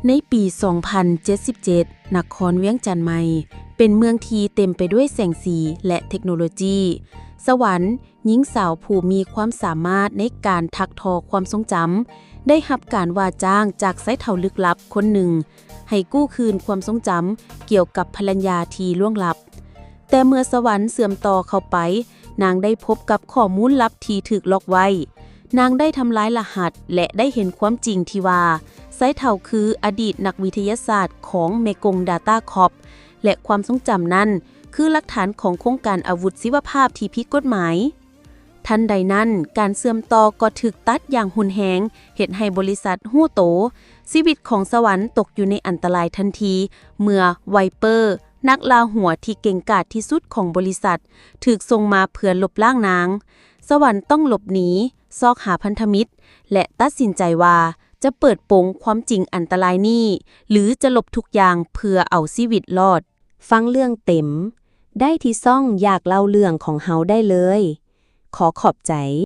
ในปี 2077 นครเวียงจันทน์ใหม่เป็นเมืองที่เต็มไปด้วยแสงสีและเทคโนโลยีสวรรค์หญิงสาวผู้มีความสามารถในการถักทอความทรงจำได้รับการว่าจ้างจากไซเฒ่าลึกลับคนหนึ่งให้กู้คืนความทรงจำเกี่ยวกับภรรยาที่ล่วงลับแต่เมื่อสวรรค์เสื่อมต่อเข้าไปนางได้พบกับข้อมูลลับที่ถูกล็อกไว้นางได้ทำลายรหัสและได้เห็นความจริงที่ว่าไซเฒ่าคืออดีตนักวิทยาศาสตร์ของเมกง Data Corp และความทรงจำนั้นคือหลักฐานของโครงการอาวุธชีวภาพที่ผิดกฎหมายทันใดนั้นการเสื่อมต่อก็ถูกตัดอย่างหุนแหงเฮ็ดให้บริษัทฮู้โตชีวิตของสวรรค์ตกอยู่ในอันตรายทันทีเมื่อไวเปอร์นักล่าหัวที่เก่งกาจที่สุดของบริษัทถูกส่งมาเพื่อลบล้างนางสวรรค์ต้องหลบหนีซอกหาพันธมิตรและตัดสินใจว่าจะเปิดโปงความจริงอันตรายนี้หรือจะลบทุกอย่างเพื่อเอาชีวิตรอดฟังเรื่องเต็มได้ที่ซ่องอยากเล่าเรื่องของเฮาได้เลยขอขอบใจ